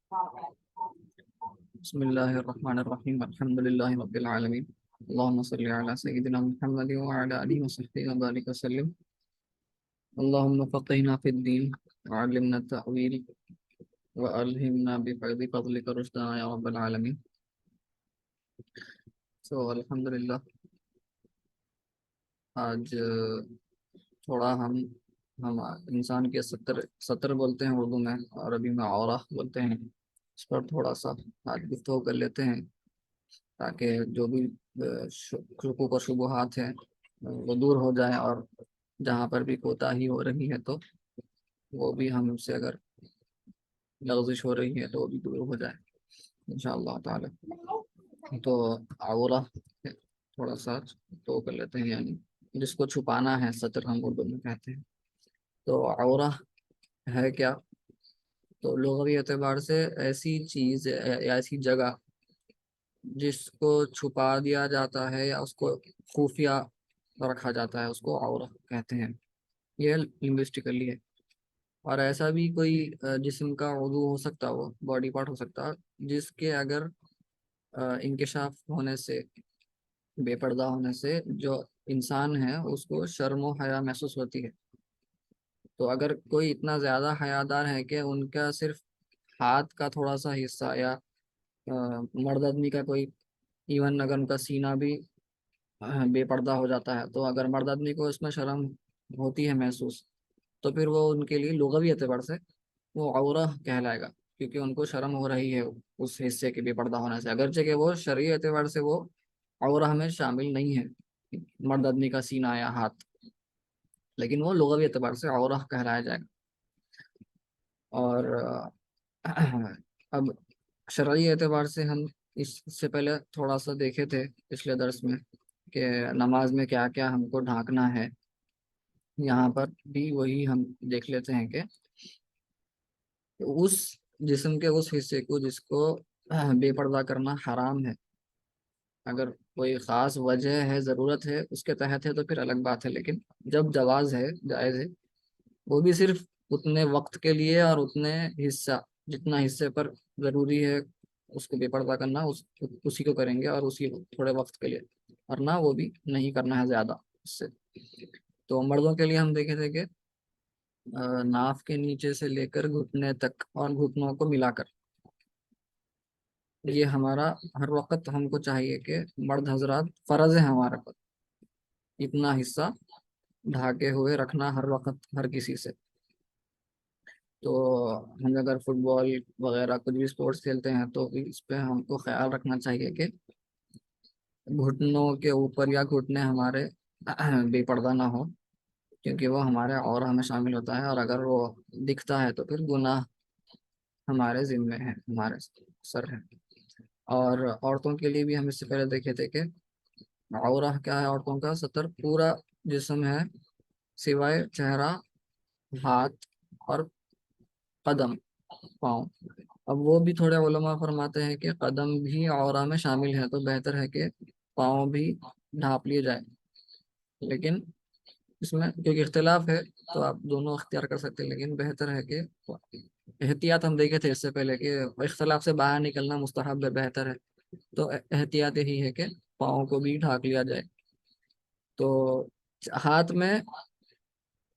بسم الله الرحمن الرحيم الحمد لله رب العالمين اللهم صل على سيدنا محمد وعلى آله وصحبه وبارك وسلم اللهم فقهنا في الدين وعلمنا التأويل وألهمنا بفضل فضلك رشدنا يا رب العالمين. الحمد للہ آج تھوڑا ہم انسان کے ستر بولتے ہیں اردو میں، عربی میں عورہ بولتے ہیں. اس پر تھوڑا سا آج گفتگو کر لیتے ہیں تاکہ جو بھی شکوک و شبہات ہیں وہ دور ہو جائیں، اور جہاں پر بھی کوتاہی ہو رہی ہے تو وہ بھی ہم سے اگر لغزش ہو رہی ہے تو وہ بھی دور ہو جائے انشاءاللہ تعالی. تو عورہ تھوڑا سا تو کر لیتے ہیں، یعنی جس کو چھپانا ہے، ستر ہم اردو میں کہتے ہیں. تو عورہ ہے کیا؟ تو لغوی اعتبار سے ایسی چیز یا ایسی جگہ جس کو چھپا دیا جاتا ہے یا اس کو خفیہ رکھا جاتا ہے، اس کو عورہ کہتے ہیں. یہ لنگوسٹیکلی ہے. اور ایسا بھی کوئی جسم کا عضو ہو سکتا، وہ باڈی پارٹ ہو سکتا جس کے اگر انکشاف ہونے سے، بے پردہ ہونے سے جو انسان ہے اس کو شرم و حیا محسوس ہوتی ہے. تو اگر کوئی اتنا زیادہ حیادار ہے کہ ان کا صرف ہاتھ کا تھوڑا سا حصہ یا مرد آدمی کا کوئی، ایون اگر ان کا سینہ بھی بے پردہ ہو جاتا ہے، تو اگر مرد آدمی کو اس میں شرم ہوتی ہے محسوس، تو پھر وہ ان کے لیے لغوی اعتبار سے وہ عورہ کہلائے گا، کیونکہ ان کو شرم ہو رہی ہے اس حصے کے بے پردہ ہونے سے، اگرچہ کہ وہ شرعی اعتبار سے وہ عورہ میں شامل نہیں ہے، مرد آدمی کا سینہ یا ہاتھ، لیکن وہ لغوی اعتبار سے عورہ کہلایا جائے گا. اور اب شرعی اعتبار سے ہم اس سے پہلے تھوڑا سا دیکھے تھے پچھلے درس میں کہ نماز میں کیا کیا ہم کو ڈھانکنا ہے. یہاں پر بھی وہی ہم دیکھ لیتے ہیں کہ اس جسم کے اس حصے کو جس کو بے پردہ کرنا حرام ہے، اگر کوئی خاص وجہ ہے، ضرورت ہے اس کے تحت ہے تو پھر الگ بات ہے، لیکن جب جواز ہے، جائز ہے، وہ بھی صرف اتنے وقت کے لیے اور اتنے حصہ، جتنا حصے پر ضروری ہے اس کو بے پردہ کرنا، اسی کو کریں گے، اور اسی تھوڑے وقت کے لیے، ورنہ وہ بھی نہیں کرنا ہے زیادہ اس سے. تو مردوں کے لیے ہم دیکھے تھے کہ ناف کے نیچے سے لے کر گھٹنے تک اور گھٹنوں کو ملا کر، یہ ہمارا ہر وقت ہم کو چاہیے کہ مرد حضرات فرض ہے ہمارے پر اتنا حصہ ڈھاکے ہوئے رکھنا ہر وقت ہر کسی سے. تو ہم اگر فٹ بال وغیرہ کچھ بھی اسپورٹس کھیلتے ہیں تو اس پہ ہم کو خیال رکھنا چاہیے کہ گھٹنوں کے اوپر یا گھٹنے ہمارے بے پردہ نہ ہو، کیونکہ وہ ہمارے اور ہمیں شامل ہوتا ہے، اور اگر وہ دکھتا ہے تو پھر گناہ ہمارے ذمے ہے، ہمارے سر ہے. اور عورتوں کے لیے بھی ہم اس سے پہلے دیکھے تھے کہ عورہ کیا ہے؟ عورتوں کا ستر پورا جسم ہے سوائے چہرہ، ہاتھ اور قدم، پاؤں. اب وہ بھی تھوڑے علماء فرماتے ہیں کہ قدم بھی عورہ میں شامل ہے، تو بہتر ہے کہ پاؤں بھی ڈھانپ لیے جائے، لیکن اس میں کیونکہ اختلاف ہے تو آپ دونوں اختیار کر سکتے ہیں، لیکن بہتر ہے کہ احتیاط، ہم دیکھے تھے اس سے پہلے کہ اختلاف سے باہر نکلنا مستحب ہے، بہتر ہے، تو احتیاط یہی ہے کہ پاؤں کو بھی ڈھانک لیا جائے. تو ہاتھ میں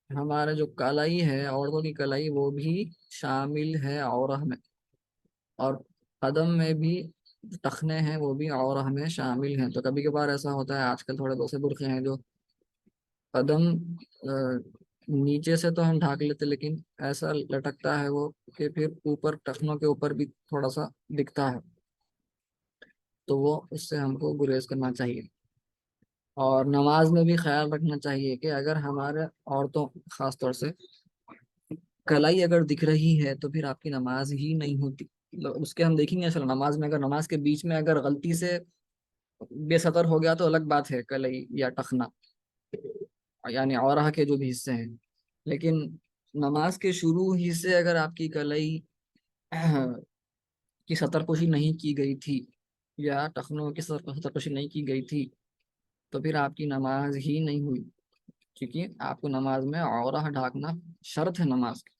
ہمارے جو کلائی ہے، عورتوں کی کلائی، وہ بھی شامل ہے عورہ میں، اور قدم میں بھی ٹخنے ہیں وہ بھی عورہ میں شامل ہیں. تو کبھی کبھار ایسا ہوتا ہے، آج کل تھوڑے بہت سے برقعے ہیں جو قدم نیچے سے تو ہم ڈھانک لیتے، لیکن ایسا لٹکتا ہے وہ کہ پھر اوپر ٹخنوں کے اوپر بھی تھوڑا سا دکھتا ہے، تو وہ اس سے ہم کو گریز کرنا چاہیے. اور نماز میں بھی خیال رکھنا چاہیے کہ اگر ہمارے عورتوں خاص طور سے کلائی اگر دکھ رہی ہے تو پھر آپ کی نماز ہی نہیں ہوتی. اس کے ہم دیکھیں گے اصل نماز میں، اگر نماز کے بیچ میں اگر غلطی سے بے سطر ہو گیا تو الگ بات ہے، کلائی یا ٹخنا یعنی عورہ کے جو بھی حصے ہیں، لیکن نماز کے شروع ہی سے اگر آپ کی کلائی کی سطر پوشی نہیں کی گئی تھی یا ٹخنوں کی سطر پوشی نہیں کی گئی تھی تو پھر آپ کی نماز ہی نہیں ہوئی، کیونکہ آپ کو نماز میں عورہ ڈھانکنا شرط ہے نماز کی.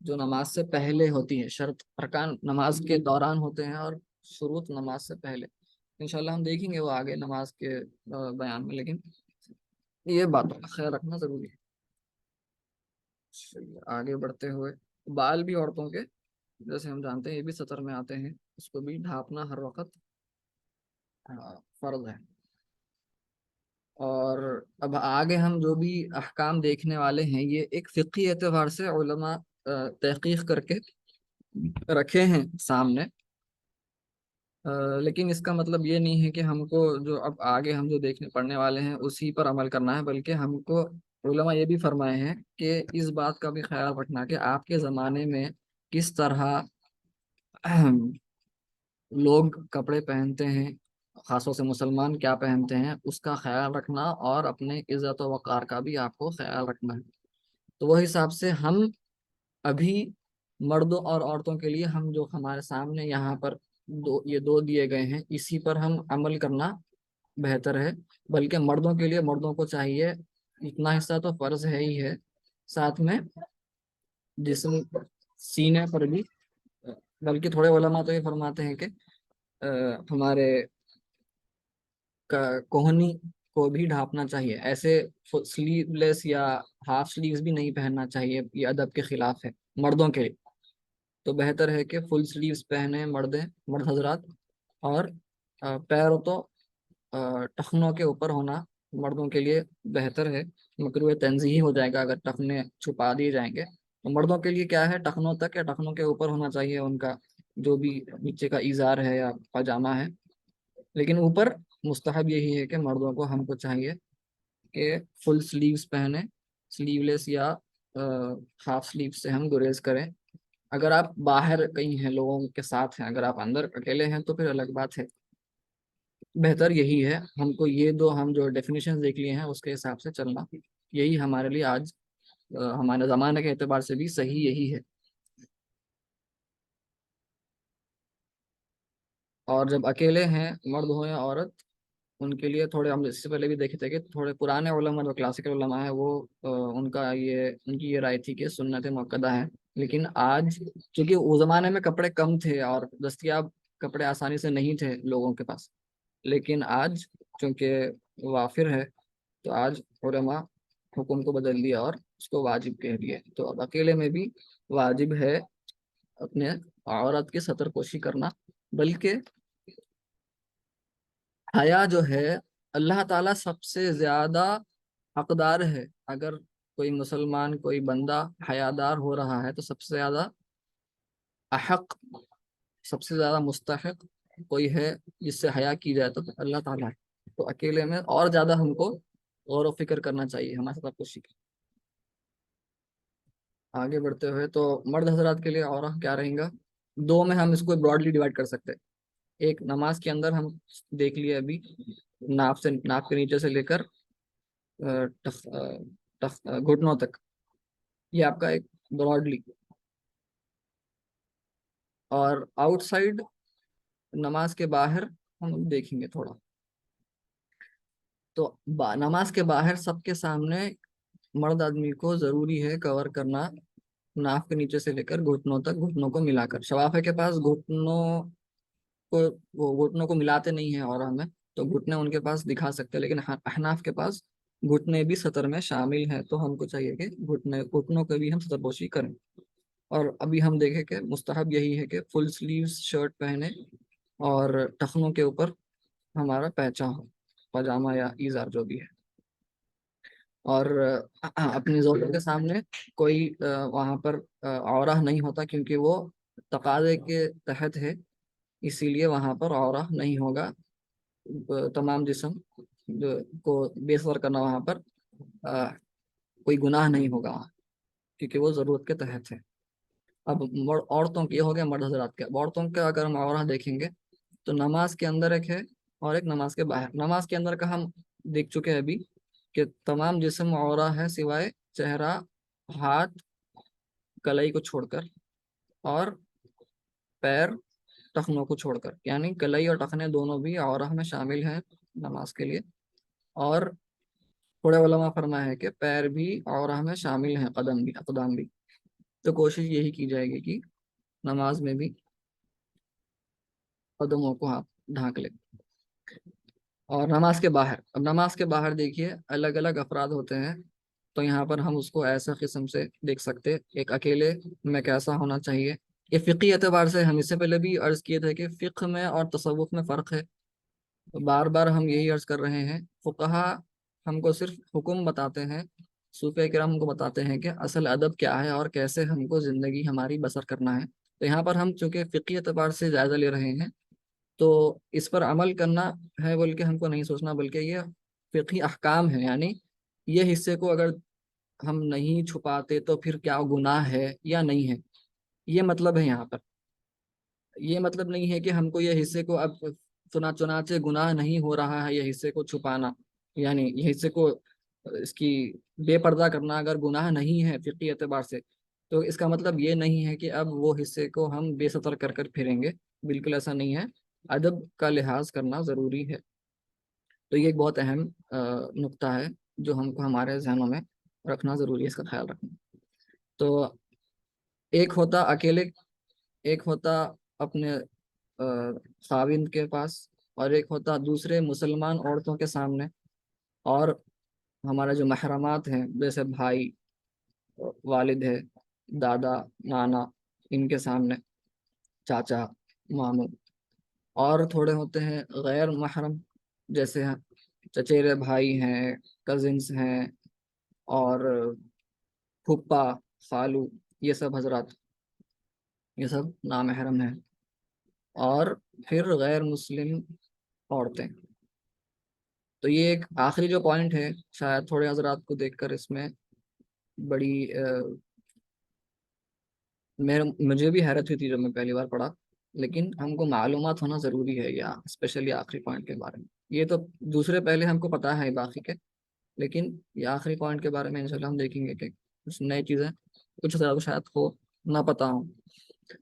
جو نماز سے پہلے ہوتی ہے، شرط ارکان نماز کے دوران ہوتے ہیں اور شروط نماز سے پہلے، انشاءاللہ ہم دیکھیں گے وہ آگے نماز کے بیان میں، لیکن یہ باتوں کا خیال رکھنا ضروری ہے۔ چلیے آگے بڑھتے ہوئے، بال بھی عورتوں کے جیسے ہم جانتے ہیں یہ بھی سطر میں آتے ہیں، اس کو بھی ڈھانپنا ہر وقت فرض ہے۔ اور اب آگے ہم جو بھی احکام دیکھنے والے ہیں یہ ایک فقہی اعتبار سے علماء تحقیق کر کے رکھے ہیں سامنے، لیکن اس کا مطلب یہ نہیں ہے کہ ہم کو جو اب آگے ہم جو دیکھنے پڑھنے والے ہیں اسی پر عمل کرنا ہے، بلکہ ہم کو علماء یہ بھی فرمائے ہیں کہ اس بات کا بھی خیال رکھنا کہ آپ کے زمانے میں کس طرح لوگ کپڑے پہنتے ہیں، خاص طور سے مسلمان کیا پہنتے ہیں، اس کا خیال رکھنا، اور اپنے عزت و وقار کا بھی آپ کو خیال رکھنا ہے۔ تو وہ حساب سے ہم ابھی مردوں اور عورتوں کے لیے ہم جو ہمارے سامنے یہاں پر یہ دو دیے گئے ہیں اسی پر ہم عمل کرنا بہتر ہے، بلکہ مردوں کے لیے مردوں کو چاہیے اتنا حصہ تو فرض ہے ہی ہے، ساتھ میں جسم سینے پر بھی، بلکہ تھوڑے علماء تو یہ فرماتے ہیں کہ ہمارے کوہنی کو بھی ڈھانپنا چاہیے، ایسے سلیو لیس یا ہاف سلیوز بھی نہیں پہننا چاہیے، یہ ادب کے خلاف ہے مردوں کے لیے۔ تو بہتر ہے کہ فل سلیوز پہنے مرد حضرات، اور پیروں تو ٹخنوں کے اوپر ہونا مردوں کے لیے بہتر ہے، مکروہ تنزیہی ہو جائے گا اگر ٹخنے چھپا دیے جائیں گے۔ تو مردوں کے لیے کیا ہے، ٹخنوں تک یا ٹخنوں کے اوپر ہونا چاہیے ان کا جو بھی نیچے کا ازار ہے یا پاجامہ ہے، لیکن اوپر مستحب یہی ہے کہ مردوں کو ہم کو چاہیے کہ فل سلیوز پہنے، سلیو لیس یا ہاف سلیو سے ہم گریز کریں۔ اگر آپ باہر کہیں ہیں لوگوں کے ساتھ ہیں، اگر آپ اندر اکیلے ہیں تو پھر الگ بات ہے، بہتر یہی ہے ہم کو یہ دو ہم جو ڈیفینیشن دیکھ لیے ہیں اس کے حساب سے چلنا، یہی ہمارے لیے آج ہمارے زمانے کے اعتبار سے بھی صحیح یہی ہے۔ اور جب اکیلے ہیں مرد ہو یا عورت، ان کے لیے تھوڑے، ہم اس سے پہلے بھی دیکھے تھے کہ تھوڑے پرانے علماء جو کلاسیکل علماء ہیں وہ ان کی یہ رائے تھی کہ سنت موقدہ ہے، لیکن آج چونکہ اس زمانے میں کپڑے کم تھے اور دستیاب کپڑے آسانی سے نہیں تھے لوگوں کے پاس، لیکن آج چونکہ وافر ہے تو آج علماء حکم کو بدل دیا اور اس کو واجب کہہ دیا، تو اب اکیلے میں بھی واجب ہے اپنے عورت کی ستر پوشی کرنا، بلکہ حیا جو ہے اللہ تعالیٰ سب سے زیادہ حقدار ہے، اگر کوئی مسلمان کوئی بندہ حیادار ہو رہا ہے تو سب سے زیادہ احق، سب سے زیادہ مستحق کوئی ہے جس سے حیا کی جائے تو اللہ تعالیٰ ہے، تو اکیلے میں اور زیادہ ہم کو غور و فکر کرنا چاہیے ہمارے ساتھ کچھ۔ آگے بڑھتے ہوئے تو مرد حضرات کے لیے اور کیا رہیں گا، دو میں ہم اس کو براڈلی ڈیوائڈ کر سکتے ہیں۔ ایک نماز کے اندر ہم دیکھ لیے ابھی، ناپ کے نیچے سے لے کر گھٹنوں تک، یہ آپ کا ایک براڈلی، اور آؤٹ سائڈ نماز کے باہر ہم دیکھیں گے تھوڑا، تو نماز کے باہر سب کے سامنے مرد آدمی کو ضروری ہے کور کرنا، ناف کے نیچے سے لے کر گھٹنوں تک، گھٹنوں کو ملا کر، شوافے کے پاس کو گھٹنوں کو ملاتے نہیں ہیں، اور ہمیں تو گھٹنے ان کے پاس دکھا سکتے ہیں، لیکن احناف کے پاس گھٹنے بھی سطر میں شامل ہیں، تو ہم کو چاہیے کہ گھٹنوں کو بھی ہم سطر پوشی کریں۔ اور ابھی ہم دیکھیں کہ مستحب یہی ہے کہ فل سلیوز شرٹ پہنے اور ٹخنوں کے اوپر ہمارا پیچا ہو، پاجامہ یا ایزار جو بھی ہے، اور اپنی زوجوں کے سامنے کوئی وہاں پر عورہ نہیں ہوتا، کیونکہ وہ تقاضے کے تحت ہے، اسی لیے وہاں پر عورہ نہیں ہوگا، تمام جسم کو بے سر کرنا وہاں پر کوئی گناہ نہیں ہوگا وہاں، کیونکہ وہ ضرورت کے تحت ہے۔ اب عورتوں کے یہ ہو گیا مرد حضرات کے، اب عورتوں کا اگر ہم عورہ دیکھیں گے تو نماز کے اندر ایک ہے اور ایک نماز کے باہر۔ نماز کے اندر کا ہم دیکھ چکے ہیں ابھی کہ تمام جسم عورہ ہے سوائے چہرہ، ہاتھ، کلائی کو چھوڑ کر، اور پیر ٹخنوں کو چھوڑ کر، یعنی کلائی اور ٹخنے دونوں بھی عورہ میں شامل ہیں نماز کے لیے، اور تھوڑے علماء فرمایا ہے کہ پیر بھی عورہ میں شامل ہیں، قدم بھی، اقدام بھی۔ تو کوشش یہی کی جائے گی کہ نماز میں بھی قدموں کو آپ ڈھانک لیں۔ اور نماز کے باہر، اب نماز کے باہر دیکھیے الگ الگ افراد ہوتے ہیں، تو یہاں پر ہم اس کو ایسا قسم سے دیکھ سکتے، ایک اکیلے میں کیسا ہونا چاہیے۔ یہ فقی اعتبار سے ہم اس سے پہلے بھی عرض کیے تھے کہ فقہ میں اور تصوف میں فرق ہے، بار بار ہم یہی عرض کر رہے ہیں۔ فقہا ہم کو صرف حکم بتاتے ہیں، صوفیہ کرام ہم کو بتاتے ہیں کہ اصل ادب کیا ہے اور کیسے ہم کو زندگی ہماری بسر کرنا ہے۔ تو یہاں پر ہم چونکہ فقی اعتبار سے جائزہ لے رہے ہیں، تو اس پر عمل کرنا ہے بول کے ہم کو نہیں سوچنا، بلکہ یہ فقہی احکام ہے، یعنی یہ حصے کو اگر ہم نہیں چھپاتے تو پھر کیا گناہ ہے یا نہیں ہے، یہ مطلب ہے یہاں پر۔ یہ مطلب نہیں ہے کہ ہم کو یہ حصے کو اب چنانچہ گناہ نہیں ہو رہا ہے یہ حصے کو چھپانا، یعنی یہ حصے کو اس کی بے پردہ کرنا اگر گناہ نہیں ہے فقہی اعتبار سے، تو اس کا مطلب یہ نہیں ہے کہ اب وہ حصے کو ہم بے ستر کر کر پھریں گے، بالکل ایسا نہیں ہے۔ ادب کا لحاظ کرنا ضروری ہے۔ تو یہ ایک بہت اہم نقطہ ہے جو ہم کو ہمارے ذہنوں میں رکھنا ضروری ہے، اس کا خیال رکھنا۔ تو ایک ہوتا اکیلے، ایک ہوتا اپنے خاوند کے پاس، اور ایک ہوتا دوسرے مسلمان عورتوں کے سامنے، اور ہمارے جو محرمات ہیں جیسے بھائی، والد ہے، دادا، نانا، ان کے سامنے، چاچا، ماموں، اور تھوڑے ہوتے ہیں غیر محرم، جیسے چچیرے بھائی ہیں، کزنس ہیں، اور پھپھا، خالو، یہ سب حضرات، یہ سب نامحرم ہیں۔ اور پھر غیر مسلم عورتیں۔ تو یہ ایک آخری جو پوائنٹ ہے، شاید تھوڑے حضرات کو دیکھ کر اس میں بڑی مجھے بھی حیرت ہوئی تھی جب میں پہلی بار پڑھا، لیکن ہم کو معلومات ہونا ضروری ہے، یا اسپیشلی آخری پوائنٹ کے بارے میں۔ یہ تو دوسرے پہلے ہم کو پتا ہے باقی کے، لیکن یہ آخری پوائنٹ کے بارے میں انشاءاللہ ہم دیکھیں گے کہ کچھ نئی چیزیں کچھ زیادہ شاید ہو نہ پتا ہوں۔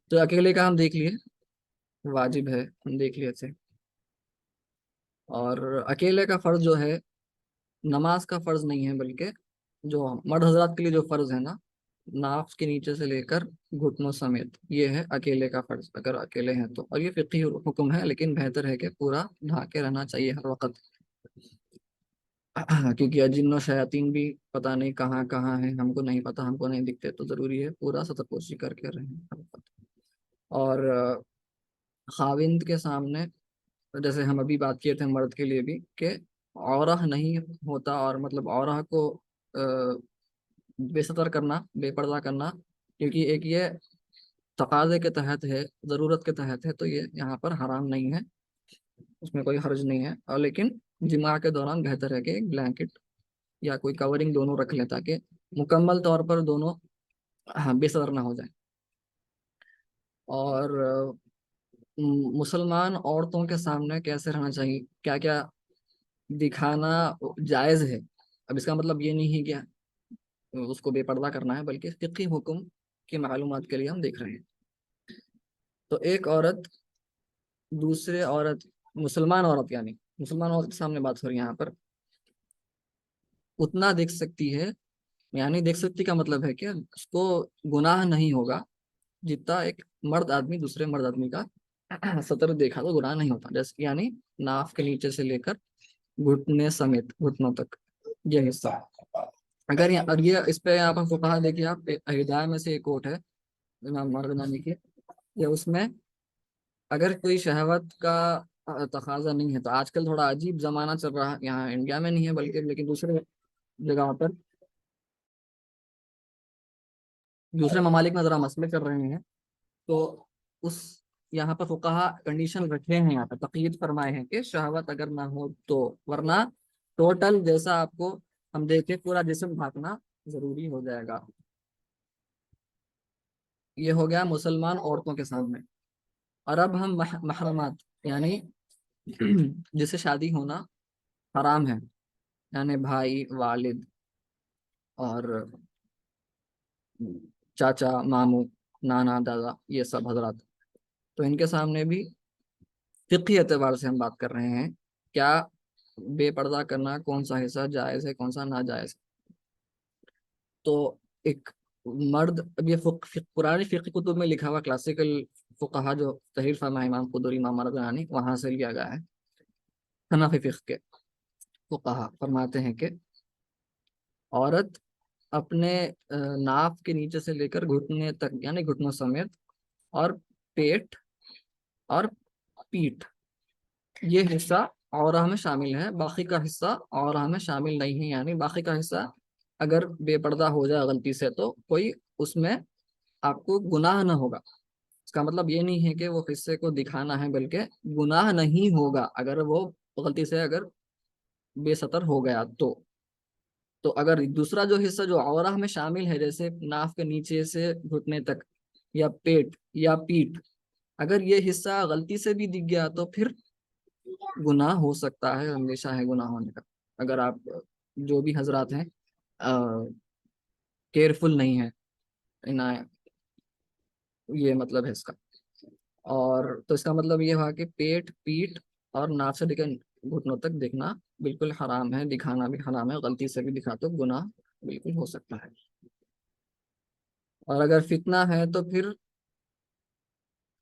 تو اکیلے کا ہم دیکھ لیے، واجب ہے، ہم دیکھ لیے تھے۔ اور اکیلے کا فرض جو ہے نماز کا فرض نہیں ہے، بلکہ جو مرد حضرات کے لیے جو فرض ہے نا، ناف کے نیچے سے لے کر گھٹنوں سمیت، یہ ہے اکیلے کا فرض اگر اکیلے ہیں تو۔ اور یہ فقہی حکم ہے، لیکن بہتر ہے کہ پورا ڈھانکے رہنا چاہیے ہر وقت، کیونکہ جن و شیاطین بھی پتہ نہیں کہاں کہاں ہیں، ہم کو نہیں پتہ، ہم کو نہیں دکھتے، تو ضروری ہے پورا ستر پوشی کر کے رہیں ہر وقت۔ اور خاوند کے سامنے، جیسے ہم ابھی بات کیے تھے مرد کے لیے بھی، کہ عورہ نہیں ہوتا، اور مطلب عورہ کو بے ستر کرنا، بے پردہ کرنا، کیونکہ ایک یہ تقاضے کے تحت ہے، ضرورت کے تحت ہے، تو یہ یہاں پر حرام نہیں ہے، اس میں کوئی حرج نہیں ہے۔ اور لیکن جماع کے دوران بہتر ہے کہ ایک بلینکٹ یا کوئی کورنگ دونوں رکھ لیں، تاکہ مکمل طور پر دونوں بے ستر نہ ہو جائیں۔ اور مسلمان عورتوں کے سامنے کیسے رہنا چاہیے، کیا کیا دکھانا جائز ہے۔ اب اس کا مطلب یہ نہیں ہے کہ اس کو بے پردہ کرنا ہے، بلکہ فقہی حکم کی معلومات کے لیے ہم دیکھ رہے ہیں۔ تو ایک عورت دوسرے عورت، مسلمان عورت، یعنی مسلمان عورت کے سامنے بات ہو رہی ہے یہاں پر، اتنا دیکھ سکتی ہے، یعنی دیکھ سکتی کا مطلب ہے کہ اس کو گناہ نہیں ہوگا جتنا ایک مرد آدمی دوسرے مرد آدمی کا سطر دیکھا تو گناہ نہیں ہوتا، جیسے کہ یعنی ناف کے نیچے سے لے کر گھٹنے سمیت گھٹنوں تک یہ حصہ۔ اگر اور یہ اس پہ آپ فقہا دیکھیے، آپ ہدایہ میں سے ایک کوٹ ہے امام مردانی کی، یہ اس میں اگر کوئی شہوت کا تقاضا نہیں ہے، تو آج کل تھوڑا عجیب زمانہ چل رہا ہے، یہاں انڈیا میں نہیں ہے بلکہ لیکن دوسرے جگہوں پر، دوسرے ممالک میں ذرا مسئلے چل رہے ہیں، تو اس یہاں پر فقہا کنڈیشن رکھے ہیں، یہاں پر تقید فرمائے ہیں کہ شہوت اگر نہ ہو تو، ورنہ ٹوٹل جیسا آپ کو ہم دیکھیں پورا جسم ڈھانکنا ضروری ہو جائے گا۔ یہ ہو گیا مسلمان عورتوں کے سامنے۔ اور اب ہم محرمات، یعنی جسے شادی ہونا حرام ہے، یعنی بھائی، والد، اور چاچا، ماموں، نانا، دادا، یہ سب حضرات، تو ان کے سامنے بھی فقہی اعتبار سے ہم بات کر رہے ہیں، کیا بے پردہ کرنا کون سا حصہ جائز ہے، کون سا ناجائز ہے۔ تو ایک مرد، اب یہ پرانی فقہ کتب میں لکھا ہوا کلاسیکل فقہا جو تحریر فرما امام قدری، امام مرغنانی، وہاں سے لیا گیا ہے۔ حنفی فقہ کے فقہا فرماتے ہیں کہ عورت اپنے ناف کے نیچے سے لے کر گھٹنے تک، یعنی گھٹنوں سمیت، اور پیٹ اور پیٹھ، یہ حصہ عورہ میں شامل ہے، باقی کا حصہ عورہ میں شامل نہیں ہے۔ یعنی باقی کا حصہ اگر بے پردہ ہو جائے غلطی سے تو کوئی اس میں آپ کو گناہ نہ ہوگا۔ اس کا مطلب یہ نہیں ہے کہ وہ حصے کو دکھانا ہے، بلکہ گناہ نہیں ہوگا اگر وہ غلطی سے اگر بے ستر ہو گیا تو اگر دوسرا جو حصہ جو عورہ میں شامل ہے، جیسے ناف کے نیچے سے گھٹنے تک، یا پیٹ یا پیٹھ، اگر یہ حصہ غلطی سے بھی دکھ گیا تو پھر گناہ ہو سکتا ہے، ہمیشہ ہے گناہ ہونے کا، اگر آپ جو بھی حضرات ہیں کیئرفل نہیں ہے، عنایت، یہ مطلب ہے اس کا۔ اور تو اس کا مطلب یہ ہوا کہ پیٹ، پیٹھ اور ناف سے لے کر گھٹنوں تک دیکھنا بالکل حرام ہے، دکھانا بھی حرام ہے، غلطی سے بھی دکھا تو گناہ بالکل ہو سکتا ہے۔ اور اگر فتنہ ہے تو پھر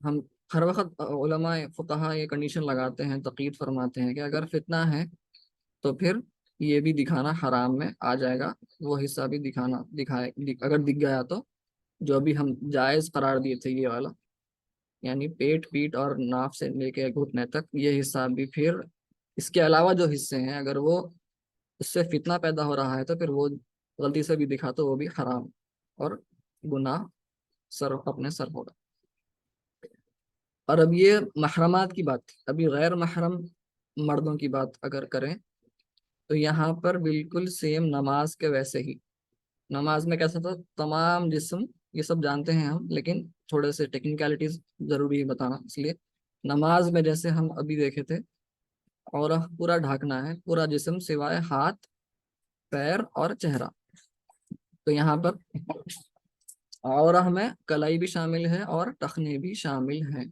ہم ہر وقت علماء فقہا یہ کنڈیشن لگاتے ہیں، تقید فرماتے ہیں کہ اگر فتنہ ہے تو پھر یہ بھی دکھانا حرام میں آ جائے گا، وہ حصہ بھی اگر دکھ گیا تو جو بھی ہم جائز قرار دیے تھے یہ والا، یعنی پیٹ، پیٹ اور ناف سے لے کے گھٹنے تک، یہ حصہ بھی پھر اس کے علاوہ جو حصے ہیں اگر وہ اس سے فتنہ پیدا ہو رہا ہے تو پھر وہ غلطی سے بھی دکھا تو وہ بھی حرام اور گناہ اپنے سر ہوگا۔ اور اب یہ محرمات کی بات تھی، ابھی غیر محرم مردوں کی بات اگر کریں تو یہاں پر بالکل سیم نماز کے ویسے ہی، نماز میں کیسا تھا، تمام جسم، یہ سب جانتے ہیں ہم، لیکن تھوڑے سے ٹیکنیکلٹیز ضروری ہے بتانا، اس لیے نماز میں جیسے ہم ابھی دیکھے تھے، اور پورا ڈھانکنا ہے، پورا جسم سوائے ہاتھ، پیر اور چہرہ۔ تو یہاں پر عورہ میں کلائی بھی شامل ہے اور ٹخنے بھی شامل ہیں۔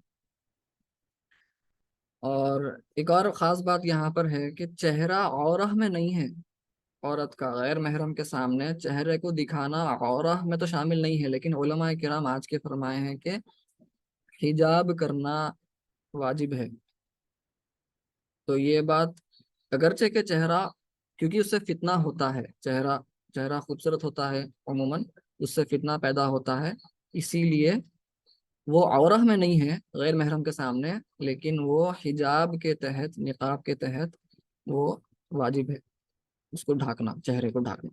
اور ایک اور خاص بات یہاں پر ہے کہ چہرہ عورہ میں نہیں ہے، عورت کا غیر محرم کے سامنے چہرے کو دکھانا عورہ میں تو شامل نہیں ہے، لیکن علماء کرام آج کے فرمائے ہیں کہ حجاب کرنا واجب ہے۔ تو یہ بات، اگرچہ کہ چہرہ، کیونکہ اس سے فتنہ ہوتا ہے، چہرہ خوبصورت ہوتا ہے عموماً، اس سے فتنہ پیدا ہوتا ہے، اسی لیے وہ عورہ میں نہیں ہے غیر محرم کے سامنے، لیکن وہ حجاب کے تحت، نقاب کے تحت وہ واجب ہے اس کو ڈھانکنا، چہرے کو ڈھانکنا۔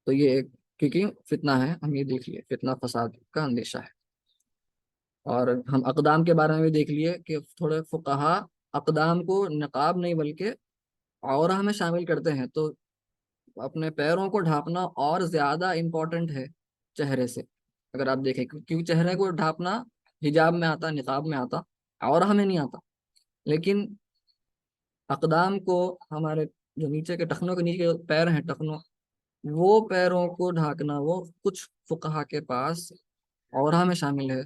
تو یہ ایک، کیونکہ فتنہ ہے، ہم یہ دیکھ لیے فتنہ فساد کا اندیشہ ہے۔ اور ہم اقدام کے بارے میں بھی دیکھ لیے کہ تھوڑے فقہا اقدام کو نقاب نہیں بلکہ عورہ میں شامل کرتے ہیں، تو اپنے پیروں کو ڈھانپنا اور زیادہ امپورٹنٹ ہے چہرے سے، اگر آپ دیکھیں، کیونکہ چہرے کو ڈھانپنا حجاب میں آتا، نقاب میں آتا، عورہ میں نہیں آتا، لیکن اقدام کو، ہمارے جو نیچے کے ٹخنوں کے نیچے پیر ہیں، ٹخنوں، وہ پیروں کو ڈھانکنا، وہ کچھ فقہا کے پاس عورہ میں شامل ہے،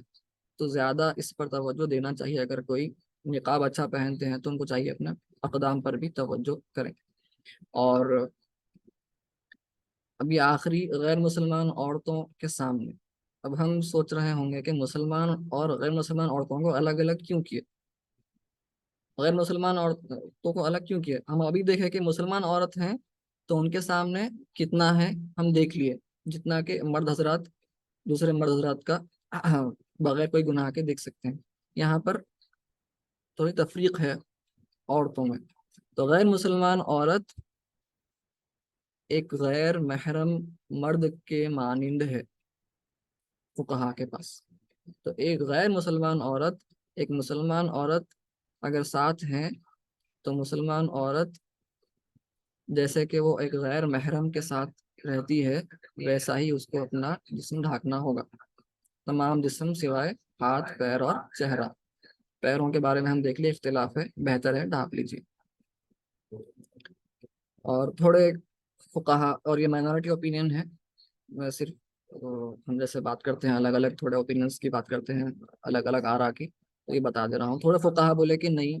تو زیادہ اس پر توجہ دینا چاہیے۔ اگر کوئی نقاب اچھا پہنتے ہیں تو ان کو چاہیے اپنے اقدام پر بھی توجہ کریں۔ اور ابھی آخری، غیر مسلمان عورتوں کے سامنے، اب ہم سوچ رہے ہوں گے کہ مسلمان اور غیر مسلمان عورتوں کو الگ الگ کیوں کیے، غیر مسلمان عورتوں کو الگ کیوں کیے؟ ہم ابھی دیکھیں کہ مسلمان عورت ہیں تو ان کے سامنے کتنا ہے ہم دیکھ لیے، جتنا کہ مرد حضرات دوسرے مرد حضرات کا بغیر کوئی گناہ کے دیکھ سکتے ہیں۔ یہاں پر تھوڑی تفریق ہے عورتوں میں۔ تو غیر مسلمان عورت ایک غیر محرم مرد کے مانند ہے فقہا کے پاس۔ تو ایک غیر مسلمان عورت، ایک مسلمان عورت اگر ساتھ ہیں تو مسلمان عورت جیسے کہ وہ ایک غیر محرم کے ساتھ رہتی ہے، ویسا ہی اس کو اپنا جسم ڈھانکنا ہوگا، تمام جسم سوائے ہاتھ، پیر اور چہرہ۔ پیروں کے بارے میں ہم دیکھ لیے اختلاف ہے، بہتر ہے ڈھانپ لیجیے۔ اور تھوڑے فقہا، اور یہ مائنورٹی اوپینین ہے، میں صرف ہم جیسے بات کرتے ہیں الگ الگ تھوڑے اوپینینس کی بات کرتے ہیں، الگ الگ آرا کی، تو یہ بتا دے رہا ہوں۔ تھوڑے فقہا بولے کہ نہیں،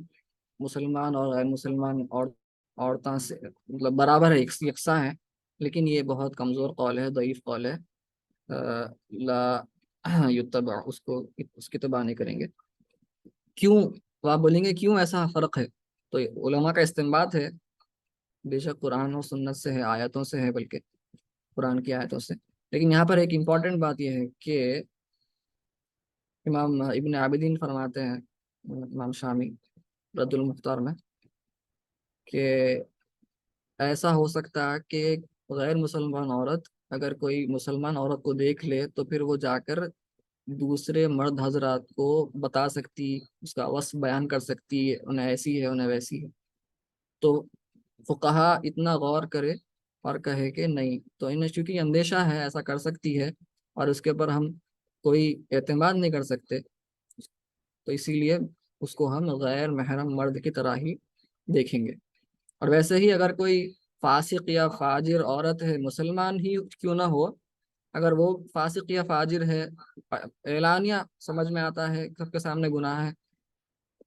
مسلمان اور غیر مسلمان عورتوں سے مطلب برابر ہے، یکساں ہے، لیکن یہ بہت کمزور قول ہے، ضعیف قول ہے، لا یتبع، اس کی اتباع نہیں کریں گے. کیوں؟ تو آپ بولیں گے کیوں ایسا فرق ہے؟ تو علماء کا استنباط ہے، بے شک قرآن و سنت سے ہے، آیتوں سے ہے، بلکہ قرآن کی آیتوں سے. لیکن یہاں پر ایک امپورٹنٹ بات یہ ہے کہ امام ابن عابدین فرماتے ہیں، امام شامی رد المختار میں، کہ ایسا ہو سکتا ہے کہ ایک غیر مسلمان عورت اگر کوئی مسلمان عورت کو دیکھ لے تو پھر وہ جا کر دوسرے مرد حضرات کو بتا سکتی، اس کا وصف بیان کر سکتی، انہیں ایسی ہے انہیں ویسی ہے. تو فقہا اتنا غور کرے اور کہے کہ نہیں، تو انہیں چونکہ اندیشہ ہے ایسا کر سکتی ہے اور اس کے اوپر ہم کوئی اعتماد نہیں کر سکتے، تو اسی لیے اس کو ہم غیر محرم مرد کی طرح ہی دیکھیں گے. اور ویسے ہی اگر کوئی فاسق یا فاجر عورت ہے، مسلمان ہی کیوں نہ ہو، اگر وہ فاسق یا فاجر ہے، اعلانیہ سمجھ میں آتا ہے، سب کے سامنے گناہ ہے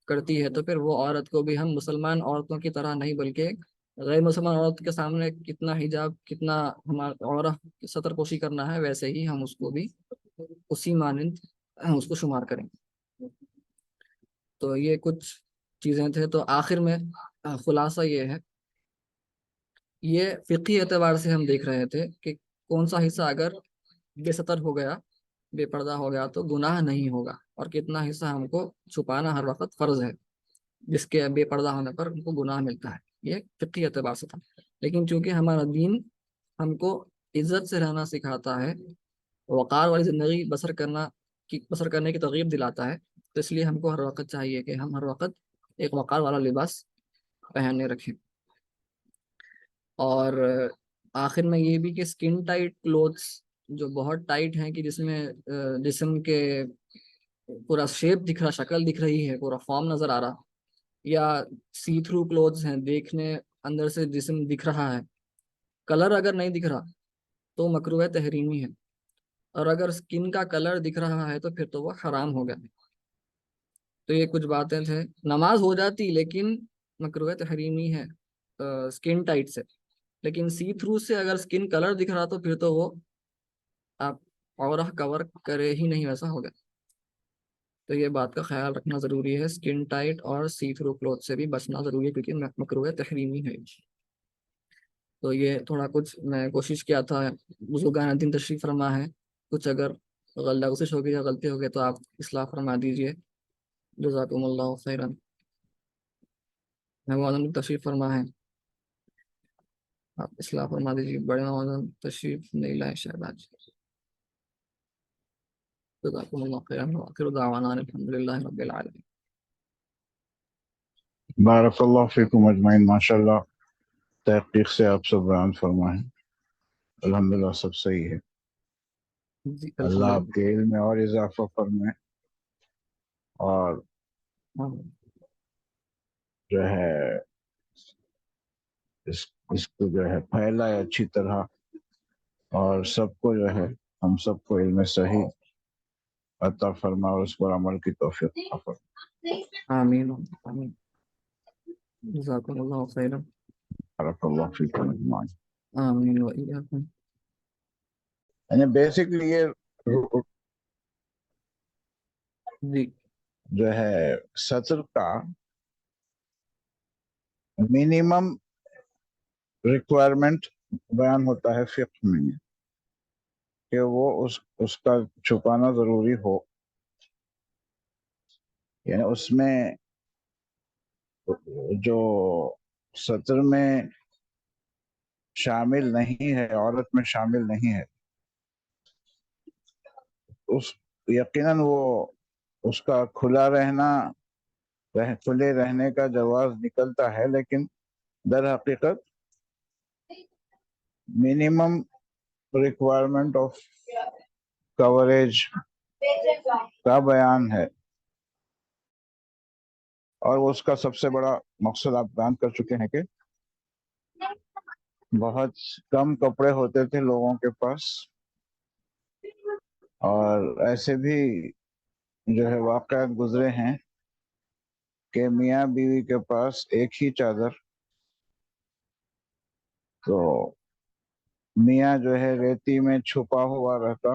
کرتی ہے، تو پھر وہ عورت کو بھی ہم مسلمان عورتوں کی طرح نہیں بلکہ غیر مسلمان عورت کے سامنے کتنا حجاب، کتنا ہمارا عورت سطر پوشی کرنا ہے، ویسے ہی ہم اس کو بھی اسی مانند اس کو شمار کریں. تو یہ کچھ چیزیں تھے. تو آخر میں خلاصہ یہ ہے، یہ فقہی اعتبار سے ہم دیکھ رہے تھے کہ کون سا حصہ اگر بے سطر ہو گیا، بے پردہ ہو گیا تو گناہ نہیں ہوگا، اور کتنا حصہ ہم کو چھپانا ہر وقت فرض ہے، جس کے بے پردہ ہونے پر ان کو گناہ ملتا ہے. یہ فقہی اعتبار سے تھا. لیکن چونکہ ہمارا دین ہم کو عزت سے رہنا سکھاتا ہے، وقار والی زندگی بسر کرنے کی ترغیب دلاتا ہے، تو اس لیے ہم کو ہر وقت چاہیے کہ ہم ہر وقت ایک وقار والا لباس پہننے رکھیں. اور آخر میں یہ بھی کہ سکن ٹائٹ کلوتھس جو بہت ٹائٹ ہیں، کہ جس میں جسم کے پورا شیپ دکھ رہا، شکل دکھ رہی ہے، پورا فارم نظر آ رہا، یا سی تھرو کلوتھس ہیں، دیکھنے اندر سے جسم دکھ رہا ہے، کلر اگر نہیں دکھ رہا تو مکروہ تحریمی ہے، اور اگر سکن کا کلر دکھ رہا ہے تو پھر تو وہ حرام ہو گیا. تو یہ کچھ باتیں تھے. نماز ہو جاتی لیکن مکروہ تحریمی ہے سکن ٹائٹ سے. لیکن سی تھرو سے اگر سکن کلر دکھ رہا تو پھر تو وہ آپ عورہ کور کرے ہی نہیں، ویسا ہوگا. تو یہ بات کا خیال رکھنا ضروری ہے، سکن ٹائٹ اور سی تھرو کلوتھ سے بھی بچنا ضروری ہے، کیونکہ مکروہ تحریمی ہے. تو یہ تھوڑا کچھ میں کوشش کیا تھا. بزرگان دین تشریف فرما ہے، کچھ اگر لغزش ہوگی یا غلطی ہوگی تو آپ اصلاح فرما دیجیے. جزاکم اللہ خیرا. مولانا تشریف فرما ہے، آپ اصلاح فرما دیجیے. بڑے مولانا تشریف نہیں لائے شاید آج. جزاکم اللہ خیرا، وآخر دعوانا الحمد للہ رب العالمین. بارک اللہ فیکم اجمعین. ماشاء اللہ تحقیق سے آپ سب بیان فرمائیں. الحمدللہ سب صحیح ہے. جی اللہ الحمد آپ کے علم میں اور اضافہ فرمائے، اور للہ. جو ہے اس کو جو ہے پھیلائے اچھی طرح، اور سب کو جو ہے ہم سب کو علم صحیح عطا فرما اور اس پر عمل کی توفیق عطا فرما. آمین آمین. جزاکم اللہ خیرا. بارک اللہ فیکم اجمعین. آمین وإیاکم. یعنی بیسکلی یہ جی جو ہے سطر کا منیمم ریکوائرمنٹ بیان ہوتا ہے فقہ میں، کہ وہ اس کا چھپانا ضروری ہو. یعنی اس میں جو سطر میں شامل نہیں ہے، عورت میں شامل نہیں ہے، اس یقیناً وہ اس کا کھلے رہنے کا جواز نکلتا ہے، لیکن در حقیقت منیمم ریکوائرمنٹ آف کوریج کا بیان ہے. اور اس کا سب سے بڑا مقصد آپ بیان کر چکے ہیں کہ بہت کم کپڑے ہوتے تھے لوگوں کے پاس، اور ایسے بھی جو ہے واقعات گزرے ہیں کہ میاں بیوی کے پاس ایک ہی چادر، تو میاں جو ہے ریتی میں چھپا ہوا رہتا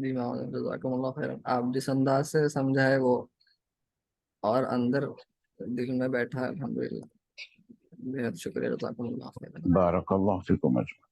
جی محمد جزاکم اللہ خیر، آپ جس انداز سے سمجھائے وہ اور اندر دل میں بیٹھا ہے، الحمدللہ، بہت شکریہ، جزاکم اللہ خیر۔ بارک اللہ فیکم اجمعین۔